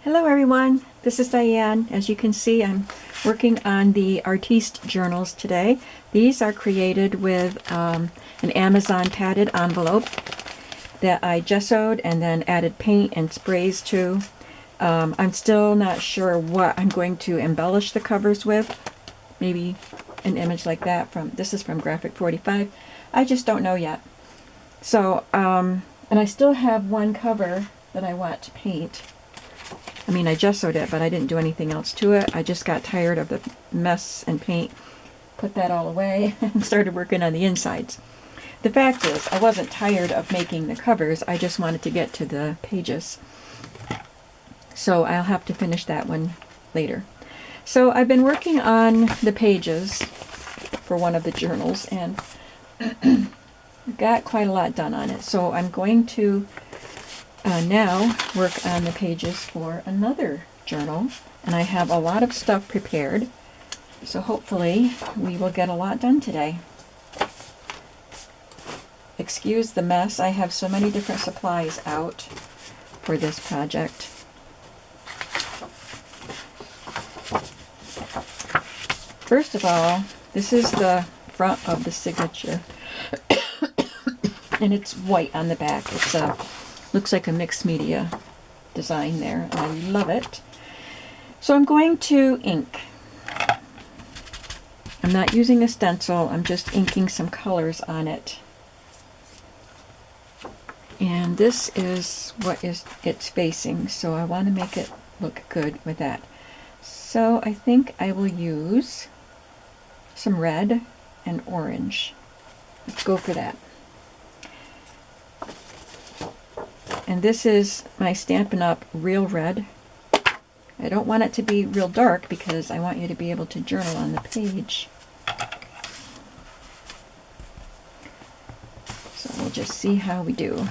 Hello everyone, this is Diane. As you can see, I'm working on the Artiste journals today. These are created with an Amazon padded envelope that I gessoed and then added paint and sprays to. I'm still not sure what I'm going to embellish the covers with. Maybe an image like that this is from Graphic 45. I just don't know yet. So, and I still have one cover that I want to paint. I mean, I gessoed it, but I didn't do anything else to it. I just got tired of the mess and paint, put that all away, and started working on the insides. The fact is, I wasn't tired of making the covers, I just wanted to get to the pages. So I'll have to finish that one later. So I've been working on the pages for one of the journals, and got quite a lot done on it. So I'm going to now work on the pages for another journal, and I have a lot of stuff prepared, so hopefully we will get a lot done today. Excuse the mess, I have so many different supplies out for this project. First of all, this is the front of the signature and it's white on the back. It's looks like a mixed media design there, and I love it. So I'm going to ink. I'm not using a stencil, I'm just inking some colors on it. And this is what it's facing, so I want to make it look good with that. So I think I will use some red and orange. Let's go for that. And this is my Stampin' Up! Real Red. I don't want it to be real dark because I want you to be able to journal on the page. So we'll just see how we do.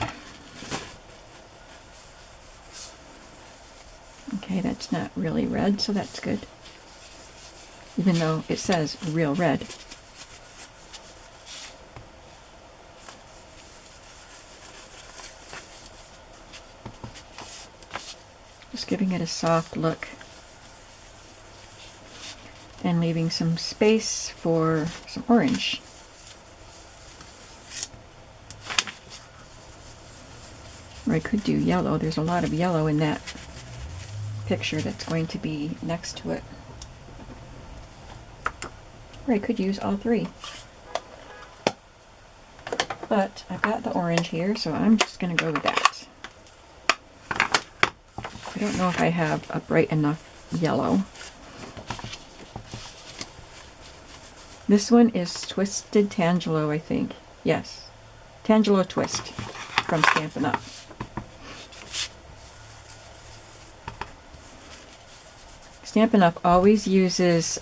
Okay, that's not really red, so that's good. Even though it says Real Red. Just giving it a soft look and leaving some space for some orange. Or I could do yellow. There's a lot of yellow in that picture that's going to be next to it. Or I could use all three. But I've got the orange here, so I'm just going to go with that. I don't know if I have a bright enough yellow. This one is Twisted Tangelo, I think. Yes. Tangelo Twist from Stampin' Up! Stampin' Up! Always uses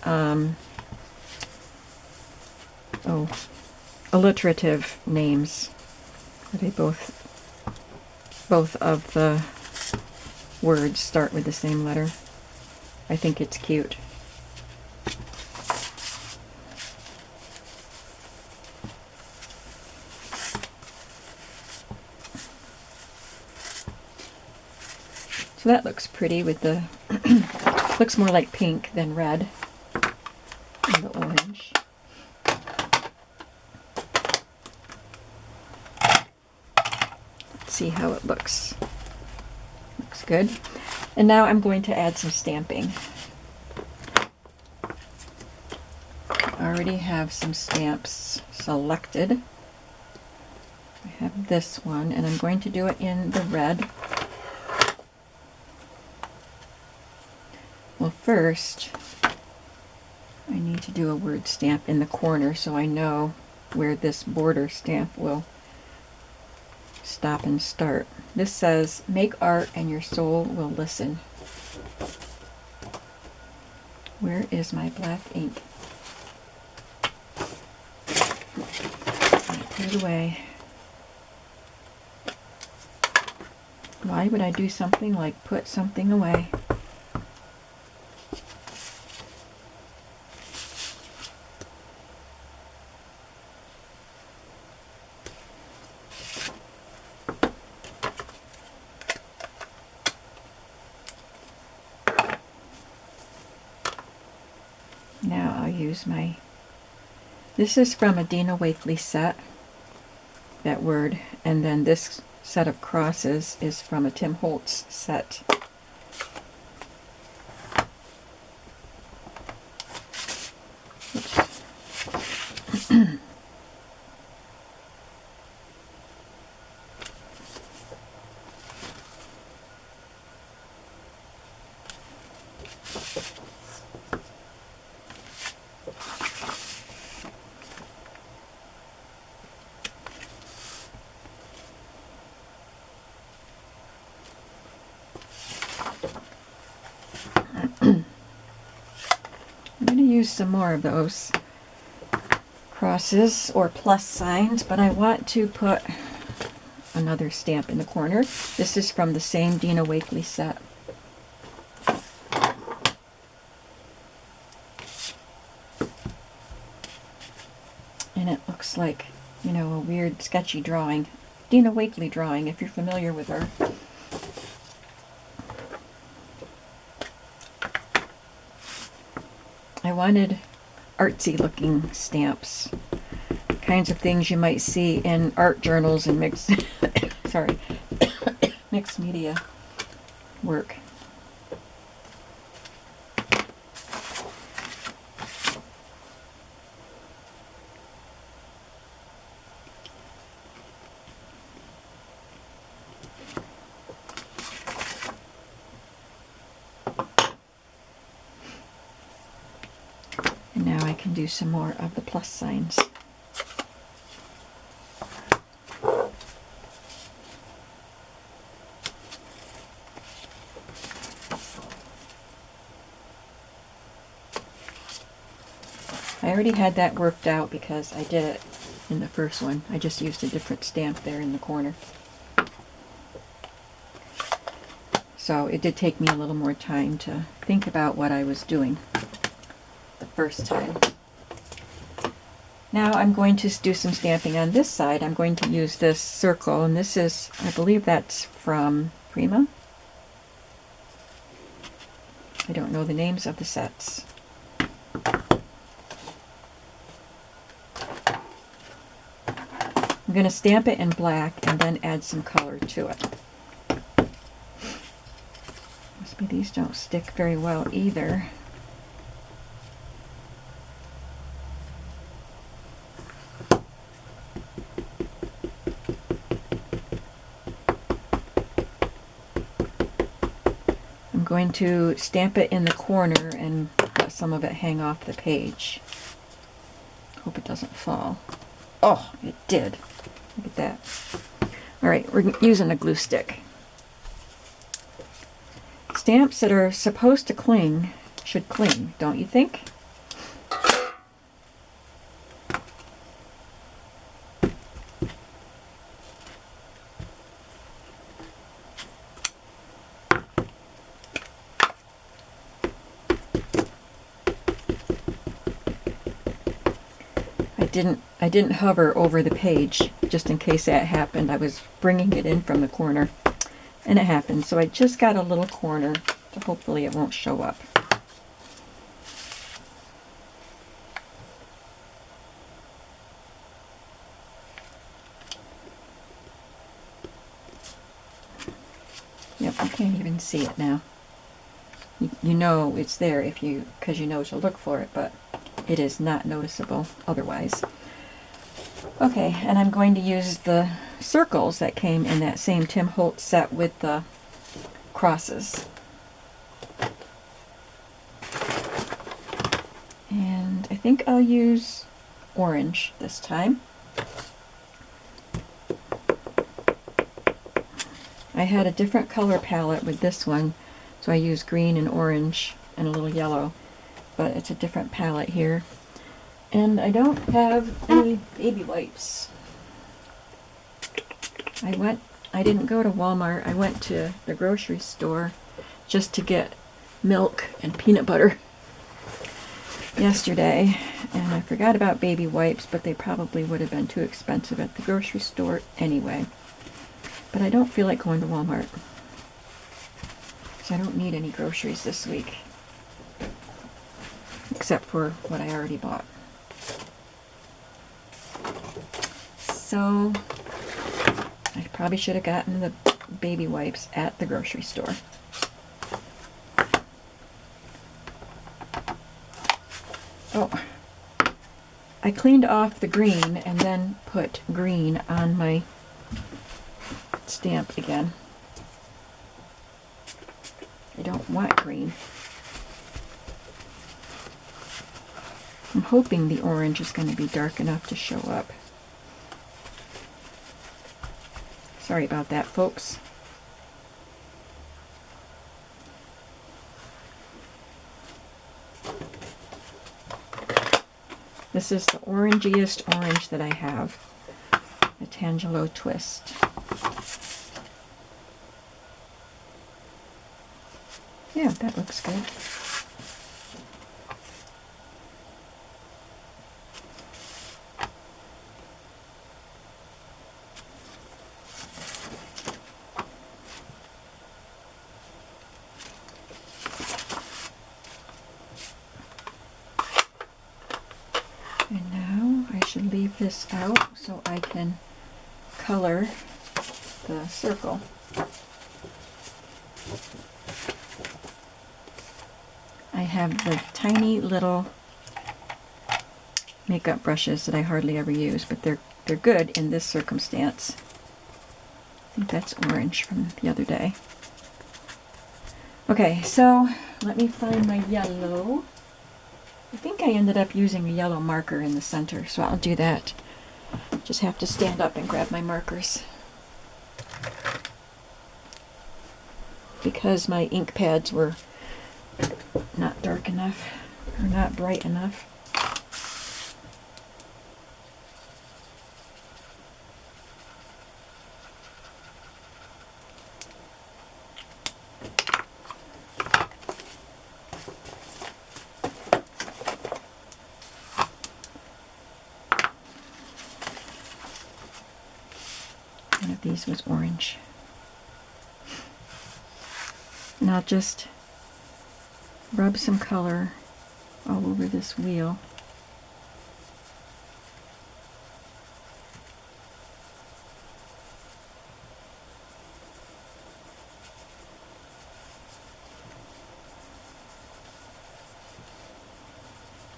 alliterative names. They both of the words start with the same letter. I think it's cute. So that looks pretty with the looks more like pink than red and the orange. Let's see how it looks. Looks good. And now I'm going to add some stamping. I already have some stamps selected. I have this one, and I'm going to do it in the red. Well, first, I need to do a word stamp in the corner so I know where this border stamp will stop and start. This says, "Make art and your soul will listen." Where is my black ink? I put it away. Why would I do something like put something away? Now I'll use my, this is from a Dina Wakley set, that word, and then this set of crosses is from a Tim Holtz set. I'm going to use some more of those crosses or plus signs, but I want to put another stamp in the corner. This is from the same Dina Wakley set. And it looks like, you know, a weird sketchy drawing. Dina Wakley drawing, if you're familiar with her. I wanted artsy looking stamps, kinds of things you might see in art journals and mixed sorry, mixed media work. And now I can do some more of the plus signs. I already had that worked out because I did it in the first one. I just used a different stamp there in the corner. So it did take me a little more time to think about what I was doing the first time. Now I'm going to do some stamping on this side. I'm going to use this circle, and this is, I believe that's from Prima. I don't know the names of the sets. I'm going to stamp it in black and then add some color to it. Must be these don't stick very well either. I'm going to stamp it in the corner and let some of it hang off the page. Hope it doesn't fall. Oh, it did. Look at that. Alright, we're using a glue stick. Stamps that are supposed to cling should cling, don't you think? I didn't hover over the page just in case that happened. I was bringing it in from the corner and it happened. So I just got a little corner, so hopefully it won't show up. Yep, you can't even see it now. You know it's there if you, because you know to look for it, but it is not noticeable otherwise. Okay, and I'm going to use the circles that came in that same Tim Holtz set with the crosses. And I think I'll use orange this time. I had a different color palette with this one, so I used green and orange and a little yellow, but it's a different palette here. And I don't have any baby wipes. I didn't go to Walmart. I went to the grocery store just to get milk and peanut butter yesterday, and I forgot about baby wipes, but they probably would have been too expensive at the grocery store anyway. But I don't feel like going to Walmart, because I don't need any groceries this week. except for what I already bought. So I probably should have gotten the baby wipes at the grocery store. Oh, I cleaned off the green and then put green on my stamp again. I don't want green. I'm hoping the orange is going to be dark enough to show up. Sorry about that, folks. This is the orangiest orange that I have, the Tangelo Twist. Yeah, that looks good. And now I should leave this out so I can color the circle. I have the tiny little makeup brushes that I hardly ever use, but they're good in this circumstance. I think that's orange from the other day. Okay, so let me find my yellow. I think I ended up using a yellow marker in the center, so I'll do that. Just have to stand up and grab my markers, because my ink pads were not dark enough or not bright enough. One of these was orange. And I'll just rub some color all over this wheel.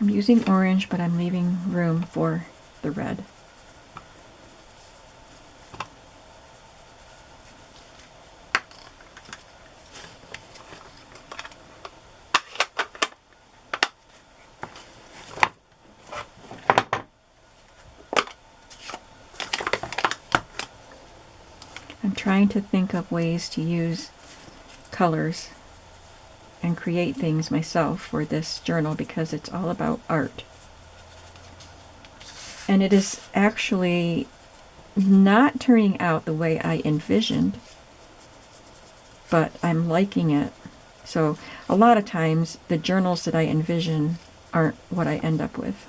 I'm using orange, but I'm leaving room for the red. I'm trying to think of ways to use colors and create things myself for this journal, because it's all about art. And it is actually not turning out the way I envisioned, but I'm liking it. So a lot of times the journals that I envision aren't what I end up with.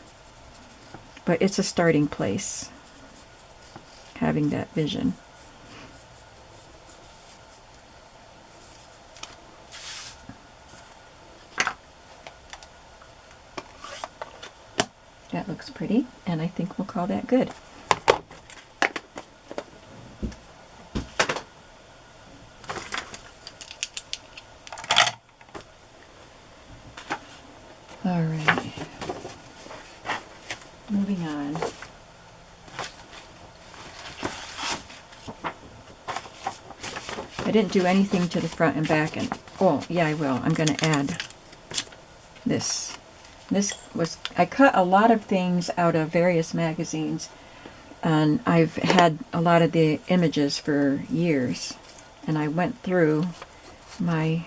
But it's a starting place, having that vision. That looks pretty, and I think we'll call that good. All right, moving on. I didn't do anything to the front and back, and oh yeah, I will. I'm going to add this. I cut a lot of things out of various magazines, and I've had a lot of the images for years, and I went through my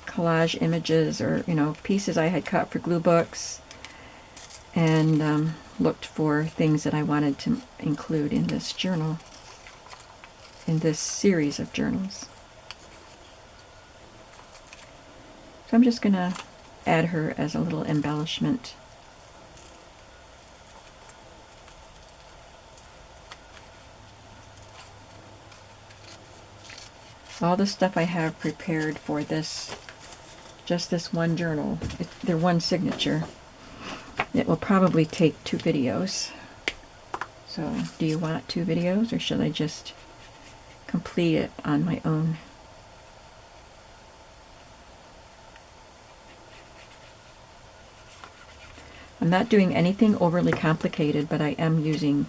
collage images, or pieces I had cut for glue books, and looked for things that I wanted to include in this journal, in this series of journals. So I'm just gonna add her as a little embellishment. All the stuff I have prepared for this just this one journal. They're one signature. It will probably take 2 videos. So, do you want 2 videos, or should I just complete it on my own? I'm not doing anything overly complicated, but I am using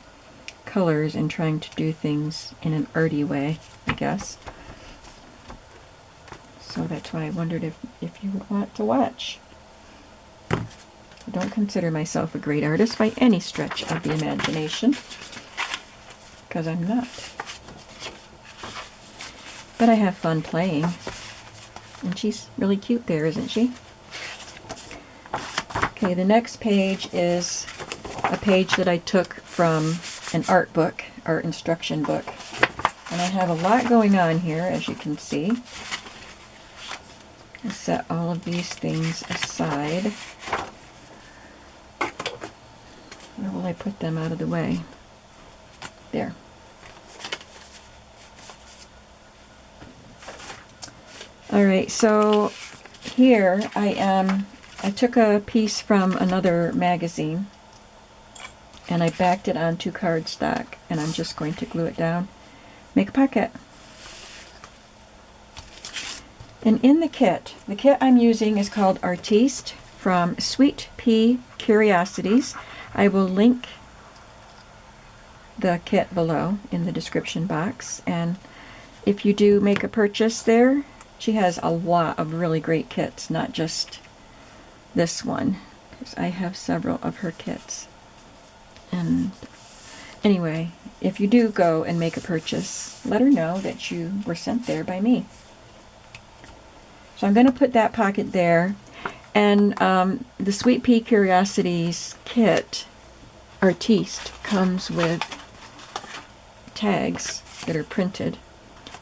colors and trying to do things in an arty way, I guess. So that's why I wondered if you would want to watch. I don't consider myself a great artist by any stretch of the imagination, because I'm not. But I have fun playing. And she's really cute there, isn't she? Okay, the next page is a page that I took from an art book, art instruction book. And I have a lot going on here, as you can see. I'll set all of these things aside. Where will I put them out of the way? There. Alright, so here I took a piece from another magazine and I backed it onto cardstock, and I'm just going to glue it down, make a pocket. And in the kit I'm using is called Artiste from Sweet Pea Curiosities. I will link the kit below in the description box, and if you do make a purchase there, she has a lot of really great kits, not just this one, because I have several of her kits. And anyway, if you do go and make a purchase, let her know that you were sent there by me. So I'm going to put that pocket there. And the Sweet Pea Curiosities kit, Artiste, comes with tags that are printed,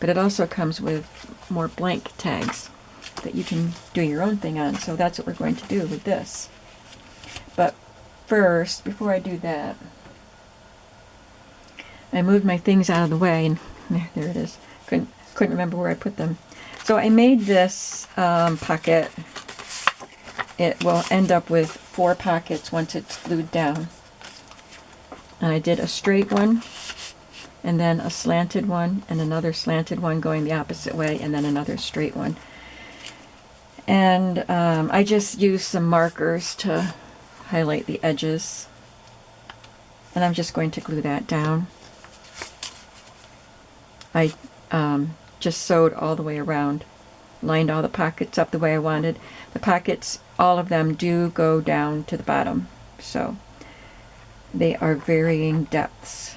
but it also comes with more blank tags that you can do your own thing on. So that's what we're going to do with this. But first, before I do that, I moved my things out of the way, and there it is. Couldn't remember where I put them. So I made this pocket. It will end up with 4 pockets once it's glued down. And I did a straight one, and then a slanted one, and another slanted one going the opposite way, and then another straight one. And I just used some markers to highlight the edges. And I'm just going to glue that down. I just sewed all the way around, lined all the pockets up the way I wanted. The pockets, all of them do go down to the bottom, so they are varying depths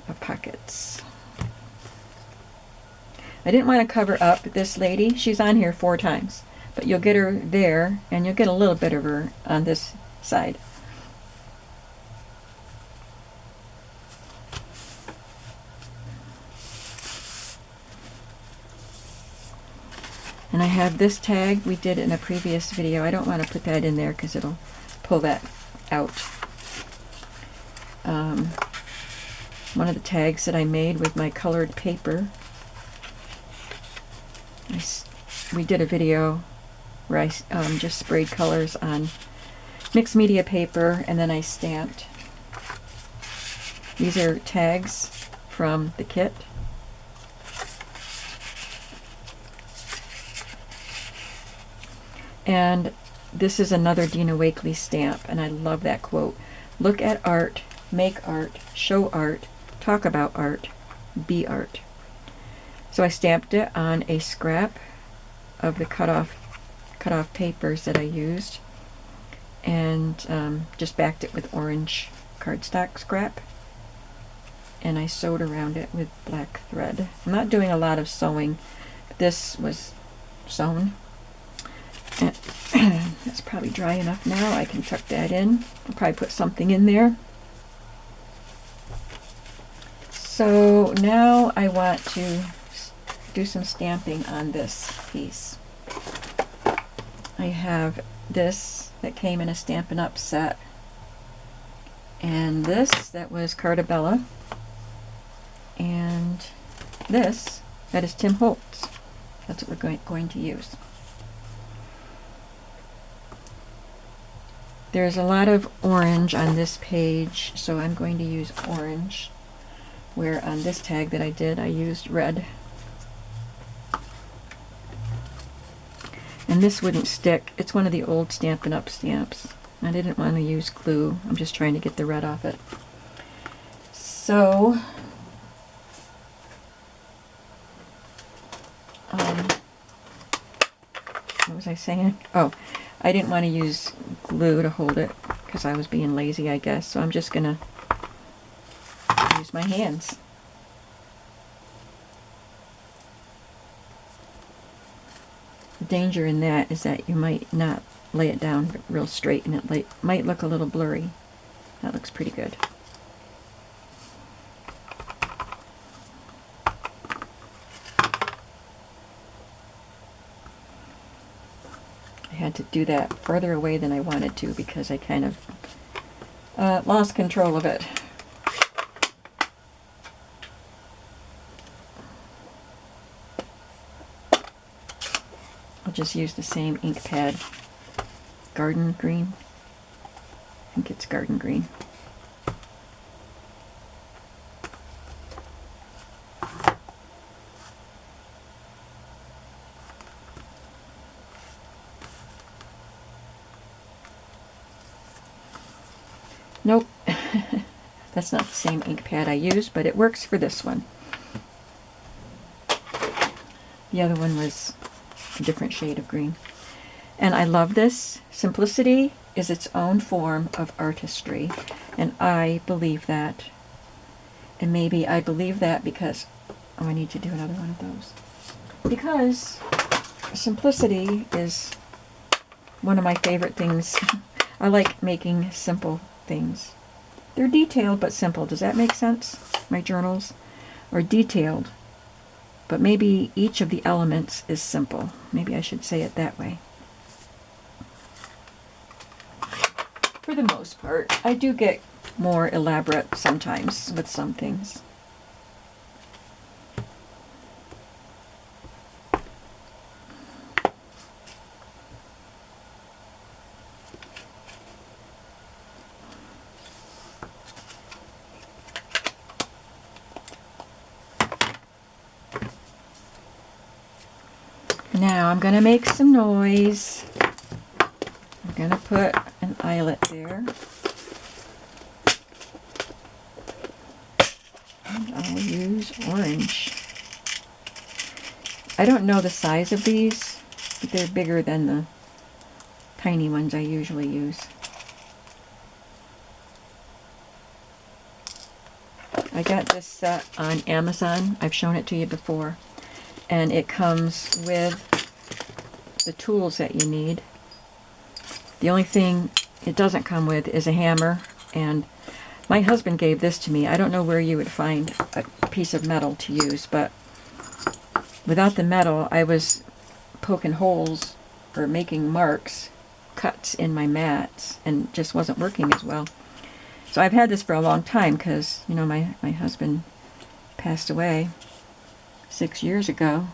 of pockets. I didn't want to cover up this lady. She's on here 4 times, but you'll get her there, and you'll get a little bit of her on this side. And I have this tag we did in a previous video. I don't want to put that in there because it'll pull that out. One of the tags that I made with my colored paper. We did a video where I just sprayed colors on mixed media paper, and then I stamped. These are tags from the kit. And this is another Dina Wakley stamp, and I love that quote. Look at art, make art, show art, talk about art, be art. So I stamped it on a scrap of the cut off papers that I used, and just backed it with orange cardstock scrap, and I sewed around it with black thread. I'm not doing a lot of sewing, but this was sewn. It's probably dry enough now. I can tuck that in. I'll probably put something in there. So now I want to do some stamping on this piece. I have this that came in a Stampin' Up set, and this that was Cartabella, and this that is Tim Holtz. That's what we're going to use. There's a lot of orange on this page, so I'm going to use orange, where on this tag that I did, I used red. And this wouldn't stick. It's one of the old Stampin' Up! Stamps. I didn't want to use glue. I'm just trying to get the red off it. So, what was I saying? Oh, I didn't want to use glue to hold it because I was being lazy, I guess. So I'm just going to use my hands. The danger in that is that you might not lay it down real straight and it might look a little blurry. That looks pretty good. I had to do that further away than I wanted to because I kind of lost control of it. I'll just use the same ink pad. Garden green. I think it's garden green. Nope, that's not the same ink pad I used, but it works for this one. The other one was a different shade of green. And I love this. Simplicity is its own form of artistry, and I believe that. And maybe I believe that because, oh, I need to do another one of those. Because simplicity is one of my favorite things. I like making simple things. They're detailed but simple. Does that make sense? My journals are detailed, but maybe each of the elements is simple. Maybe I should say it that way. For the most part, I do get more elaborate sometimes with some things. Now I'm going to make some noise. I'm going to put an eyelet there. And I'll use orange. I don't know the size of these, but they're bigger than the tiny ones I usually use. I got this set on Amazon. I've shown it to you before. And it comes with the tools that you need. The only thing it doesn't come with is a hammer, and my husband gave this to me. I don't know where you would find a piece of metal to use, but without the metal, I was poking holes or making marks, cuts in my mats, and just wasn't working as well. So I've had this for a long time because, you know, my husband passed away 6 years ago,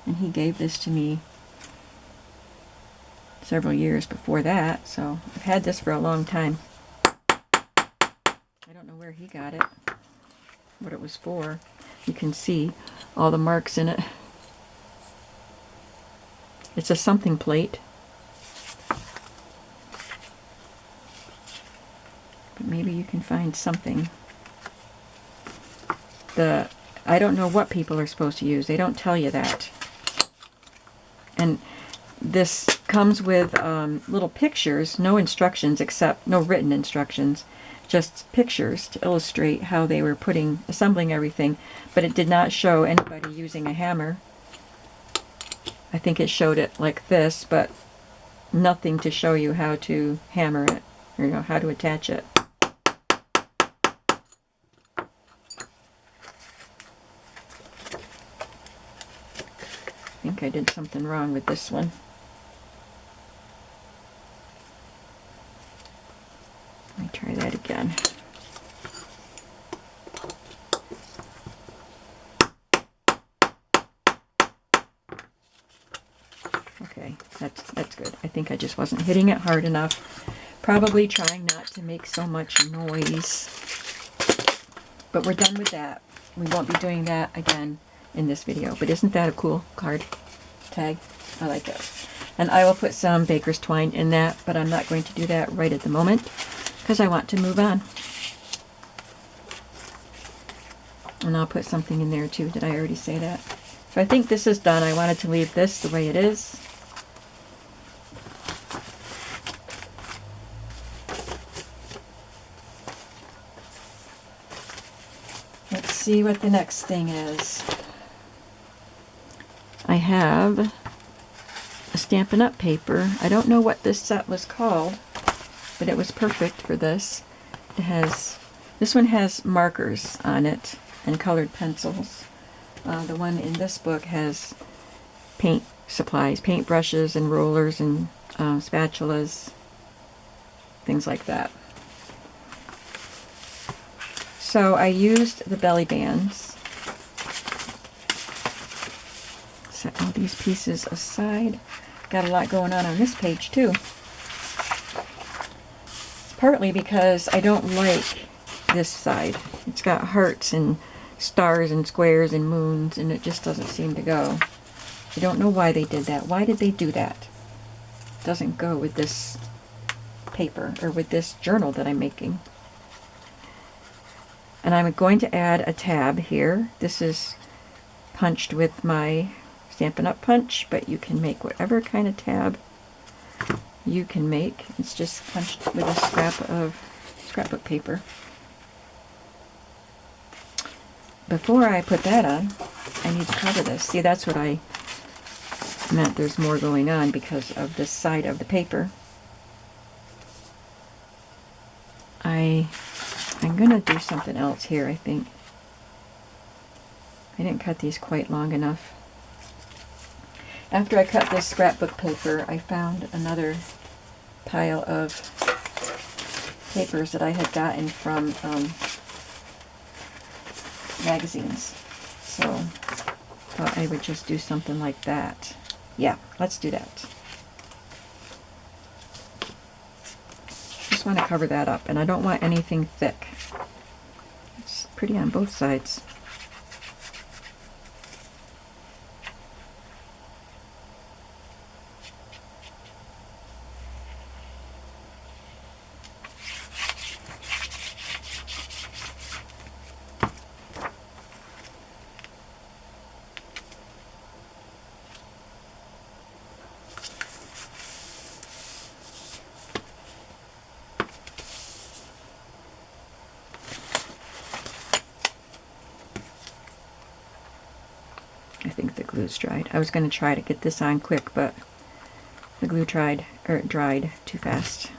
and he gave this to me several years before that, so I've had this for a long time. I don't know where he got it, what it was for. You can see all the marks in it. It's a something plate. But maybe you can find something. I don't know what people are supposed to use. They don't tell you that. And this comes with little pictures, no instructions except, no written instructions, just pictures to illustrate how they were assembling everything, but it did not show anybody using a hammer. I think it showed it like this, but nothing to show you how to hammer it, or how to attach it. I think I did something wrong with this one. Let me try that again. Okay, that's good. I think I just wasn't hitting it hard enough. Probably trying not to make so much noise. But we're done with that. We won't be doing that again in this video. But isn't that a cool card tag? I like it. And I will put some baker's twine in that, but I'm not going to do that right at the moment because I want to move on. And I'll put something in there too. Did I already say that? So I think this is done. I wanted to leave this the way it is. Let's see what the next thing is. I have a Stampin' Up! Paper. I don't know what this set was called, but it was perfect for this. This one has markers on it and colored pencils. The one in this book has paint supplies, paint brushes and rollers and spatulas, things like that. So I used the belly bands. Set all these pieces aside. Got a lot going on this page too. Partly because I don't like this side. It's got hearts and stars and squares and moons, and it just doesn't seem to go. I don't know why they did that. Why did they do that? It doesn't go with this paper or with this journal that I'm making. And I'm going to add a tab here. This is punched with my Stampin' Up! Punch, but you can make whatever kind of tab you can make. It's just punched with a scrap of scrapbook paper. Before I put that on, I need to cover this. See, that's what I meant. There's more going on because of this side of the paper. I'm going to do something else here, I think. I didn't cut these quite long enough. After I cut this scrapbook paper, I found another pile of papers that I had gotten from magazines. So I thought I would just do something like that. Yeah, let's do that. Just want to cover that up, and I don't want anything thick. It's pretty on both sides. I think the glue's dried. I was going to try to get this on quick, but the glue dried too fast.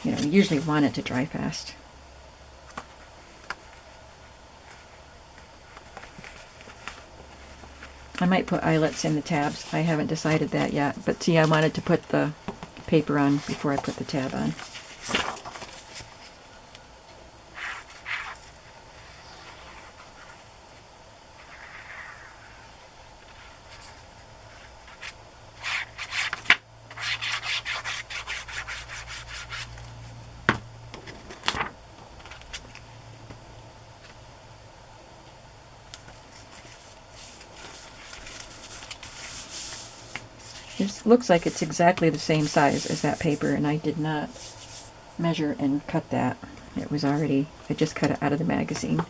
You know, you usually want it to dry fast. I might put eyelets in the tabs. I haven't decided that yet. But see, I wanted to put the paper on before I put the tab on. This looks like it's exactly the same size as that paper, and I did not measure and cut that. It was already, I just cut it out of the magazine.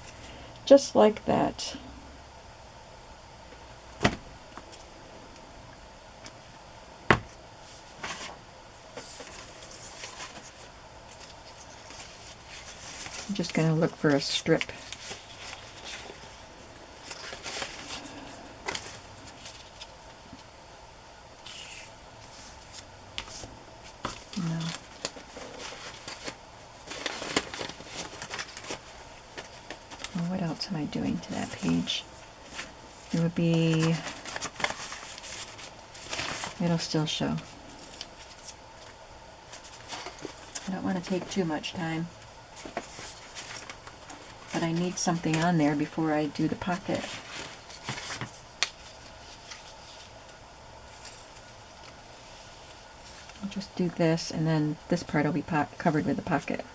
Just like that. I'm just going to look for a strip. No. Well, what else am I doing to that page? It would be, it'll still show. I don't want to take too much time, but I need something on there before I do the pocket. I'll just do this, and then this part will be covered with the pocket.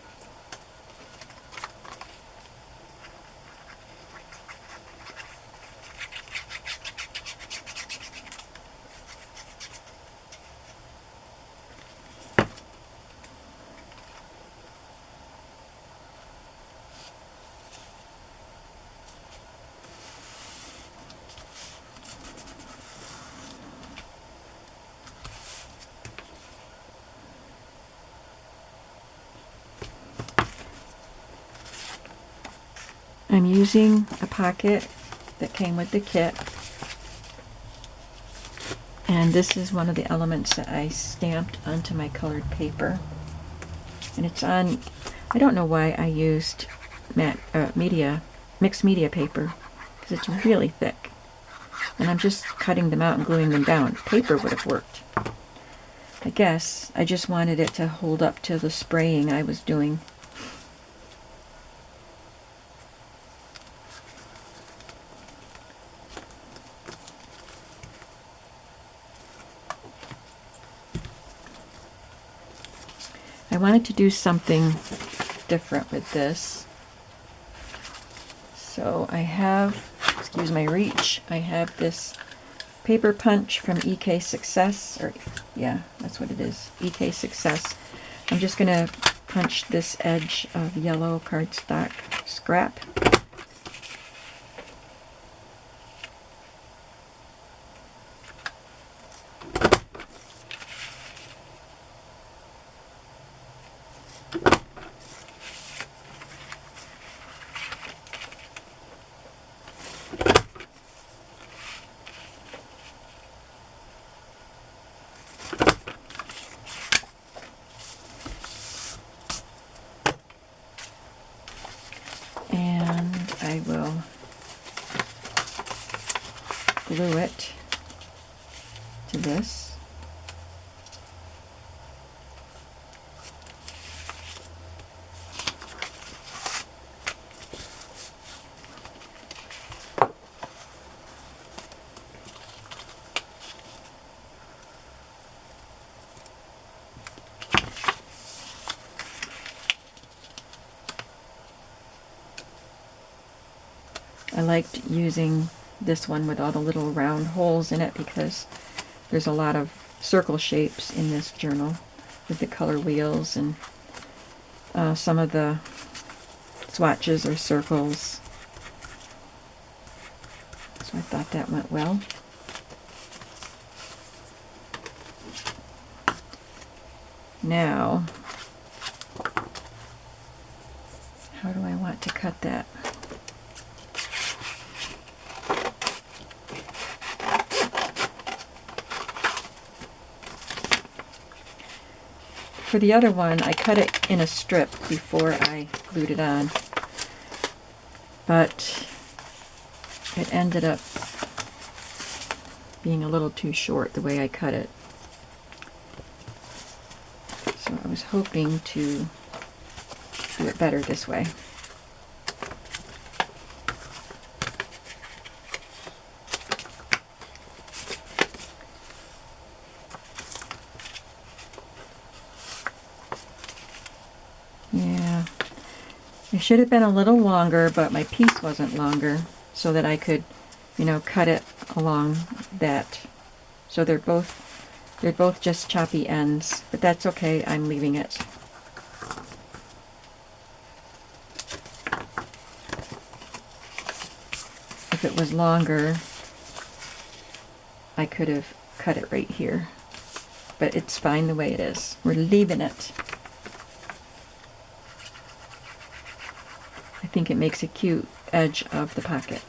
I'm using a pocket that came with the kit, and this is one of the elements that I stamped onto my colored paper, and it's on, I don't know why I used mixed media paper, because it's really thick, and I'm just cutting them out and gluing them down. Paper would have worked. I guess I just wanted it to hold up to the spraying I was doing. I wanted to do something different with this. So I have, excuse my reach, I have this paper punch from EK Success, or yeah, that's what it is, EK Success. I'm just going to punch this edge of yellow cardstock scrap. And I will glue it to this. I liked using this one with all the little round holes in it because there's a lot of circle shapes in this journal with the color wheels, and some of the swatches are circles. So I thought that went well. Now, how do I want to cut that? For the other one, I cut it in a strip before I glued it on, but it ended up being a little too short the way I cut it. So I was hoping to do it better this way. Yeah, it should have been a little longer, but my piece wasn't longer, so that I could, you know, cut it along that. So they're both just choppy ends, but that's okay. I'm leaving it. If it was longer, I could have cut it right here, but it's fine the way it is. We're leaving it. I think it makes a cute edge of the pocket.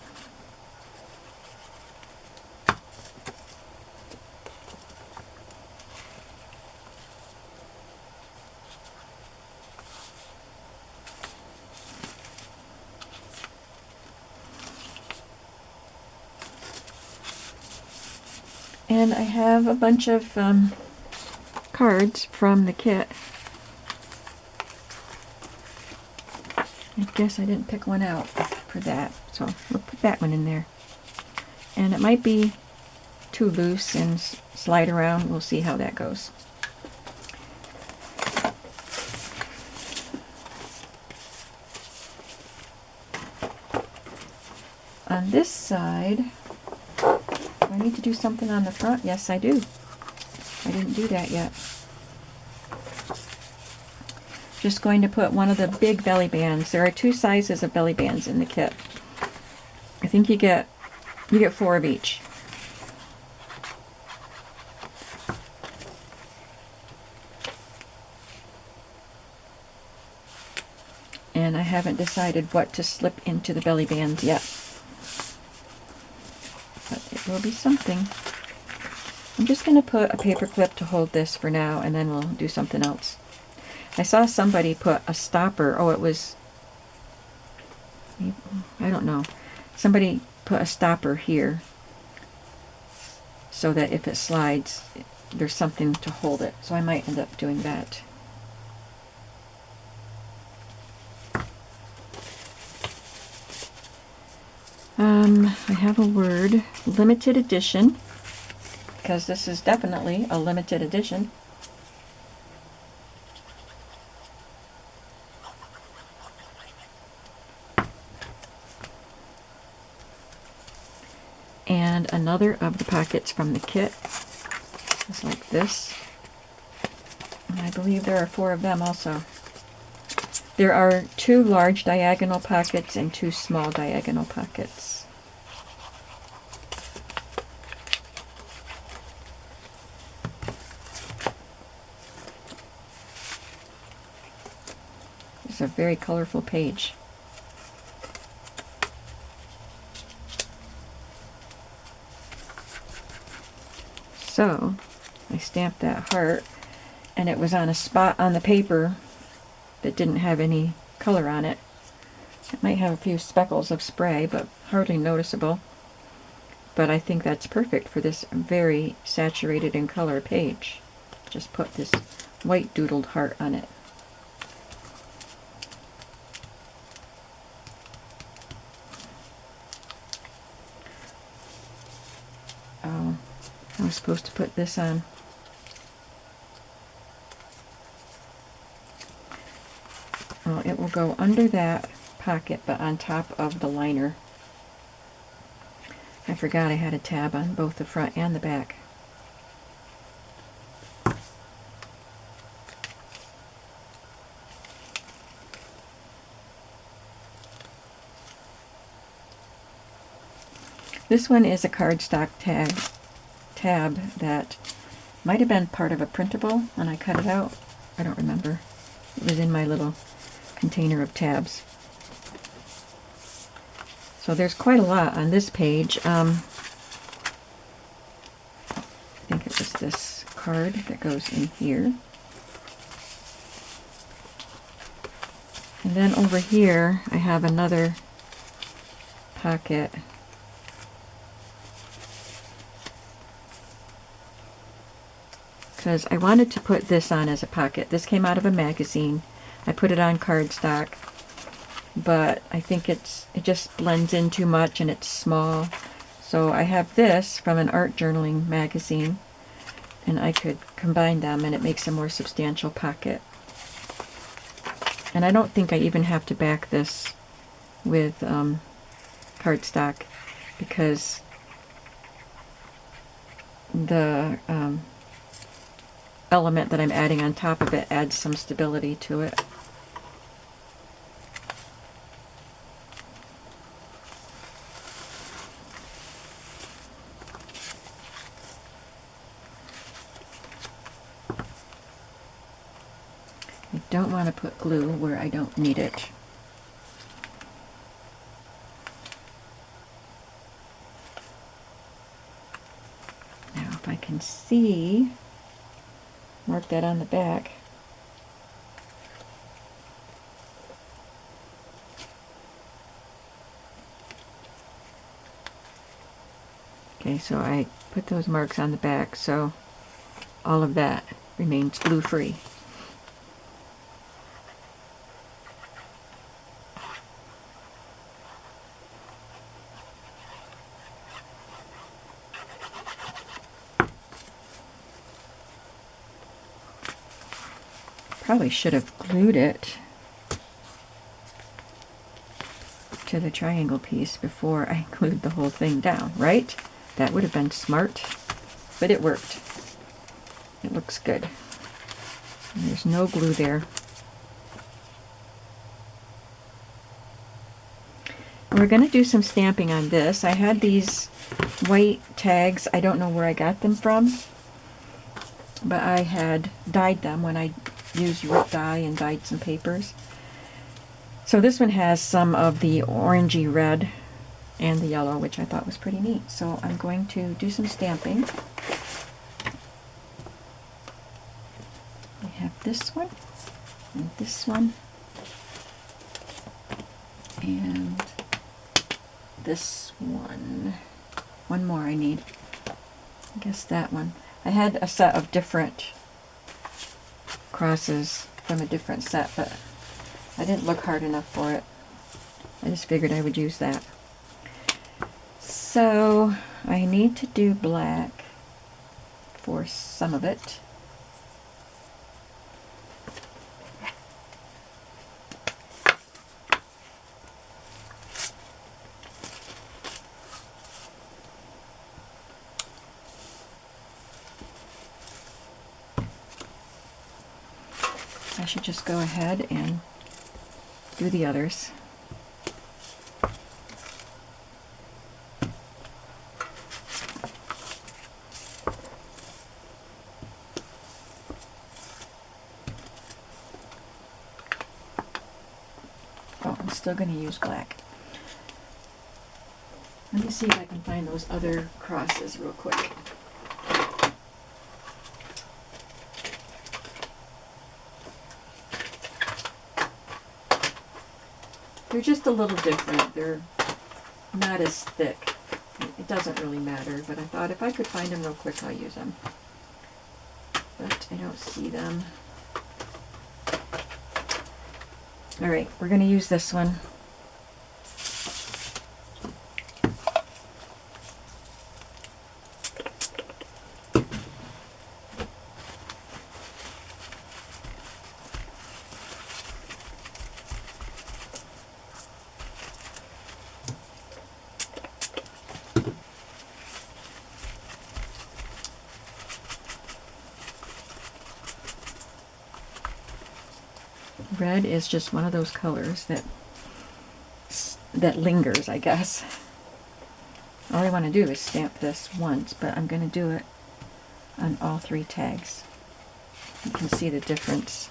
And I have a bunch of cards from the kit. I guess I didn't pick one out for that, so we'll put that one in there. And it might be too loose and slide around. We'll see how that goes. on this side, do I need to do something on the front? Yes, I do. I didn't do that yet. Just going to put one of the big belly bands. There are 2 sizes of belly bands in the kit. I think you get 4 of each. And I haven't decided what to slip into the belly band yet. But it will be something. I'm just going to put a paper clip to hold this for now, and then we'll do something else. I saw somebody put a stopper. Oh, it was, I don't know. Somebody put a stopper here so that if it slides, there's something to hold it. So I might end up doing that. I have a word, limited edition, because this is definitely a limited edition. And another of the pockets from the kit is like this. And I believe there are 4 of them also. There are 2 large diagonal pockets and 2 small diagonal pockets. It's a very colorful page. So I stamped that heart, and it was on a spot on the paper that didn't have any color on it. It might have a few speckles of spray, but hardly noticeable. But I think that's perfect for this very saturated in color page. Just put this white doodled heart on it. Oh, I was supposed to put this on. Oh, it will go under that pocket, but on top of the liner. I forgot I had a tab on both the front and the back. This one is a cardstock tab that might have been part of a printable, and I cut it out. I don't remember. It was in my little container of tabs. So there's quite a lot on this page. I think it was this card that goes in here. And then over here I have another pocket. Because I wanted to put this on as a pocket. This came out of a magazine. I put it on cardstock, but I think it just blends in too much and it's small. So I have this from an art journaling magazine, and I could combine them and it makes a more substantial pocket. And I don't think I even have to back this with cardstock, because the element that I'm adding on top of it adds some stability to it. I don't want to put glue where I don't need it. Now if I can see, mark that on the back. Okay, so I put those marks on the back, so all of that remains glue-free. Probably should have glued it to the triangle piece before I glued the whole thing down, right? That would have been smart, but it worked. It looks good. And there's no glue there. And we're going to do some stamping on this. I had these white tags. I don't know where I got them from, but I had dyed them when I used root dye and dyed some papers. So this one has some of the orangey red and the yellow, which I thought was pretty neat. So I'm going to do some stamping. I have this one and this one and this one. One more I need. I guess that one. I had a set of different crosses from a different set, but I didn't look hard enough for it. I just figured I would use that. So I need to do black for some of it. I should just go ahead and do the others. Oh, I'm still going to use black. Let me see if I can find those other crosses real quick. They're just a little different. They're not as thick. It doesn't really matter, but I thought if I could find them real quick, I'll use them. But I don't see them. All right, we're going to use this one. Red is just one of those colors that lingers, I guess. All I want to do is stamp this once, but I'm going to do it on all three tags. You can see the difference.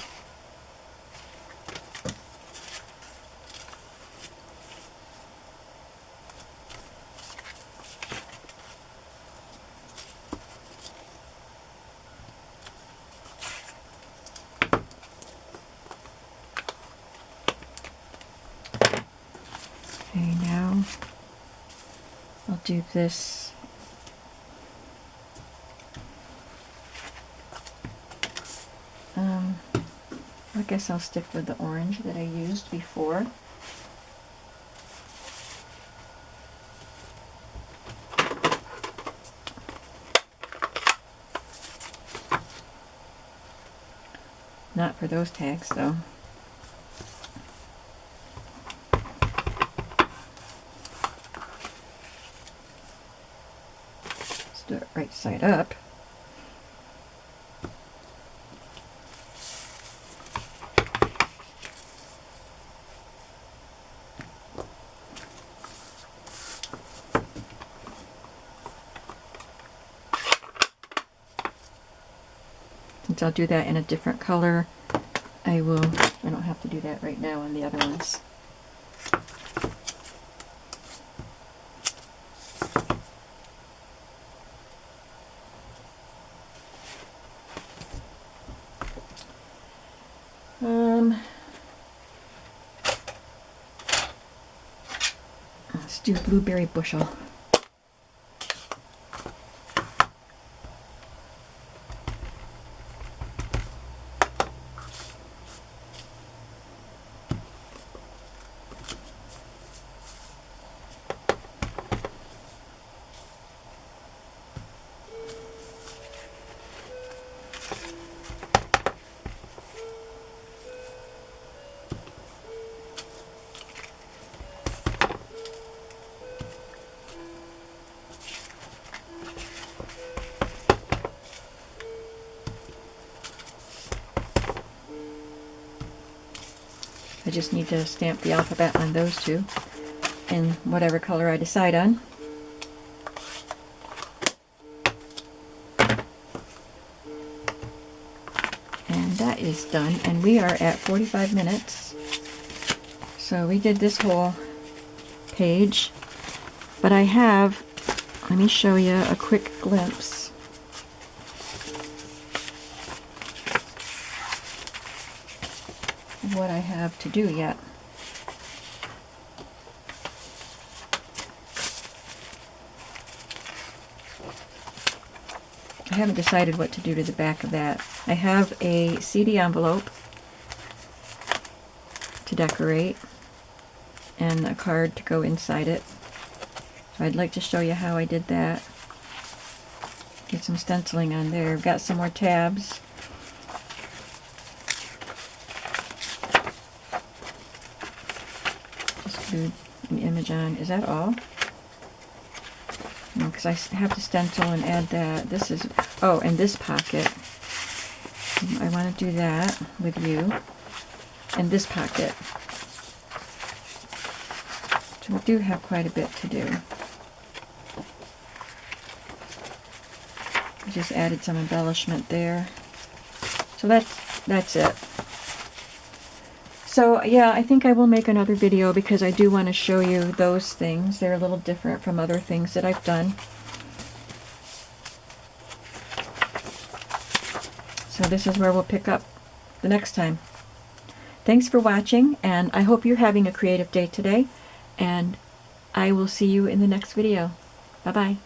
Okay, now I'll do this. I guess I'll stick with the orange that I used before. Not for those tags, though. Let's do it right side up. Since I'll do that in a different color, I don't have to do that right now on the other ones. Let's do blueberry bushel. I just need to stamp the alphabet on those two in whatever color I decide on. And that is done, and we are at 45 minutes. So we did this whole page, but I have, let me show you a quick glimpse. Of what I have to do yet. I haven't decided what to do to the back of that. I have a CD envelope to decorate and a card to go inside it. So I'd like to show you how I did that. Get some stenciling on there. I've got some more tabs. Just glued an image on. Is that all? Because I have to stencil and add that. This is, oh, and this pocket. I want to do that with you. And this pocket. So we do have quite a bit to do. I just added some embellishment there. So that's it. So yeah, I think I will make another video because I do want to show you those things. They're a little different from other things that I've done. So this is where we'll pick up the next time. Thanks for watching, and I hope you're having a creative day today, and I will see you in the next video. Bye-bye.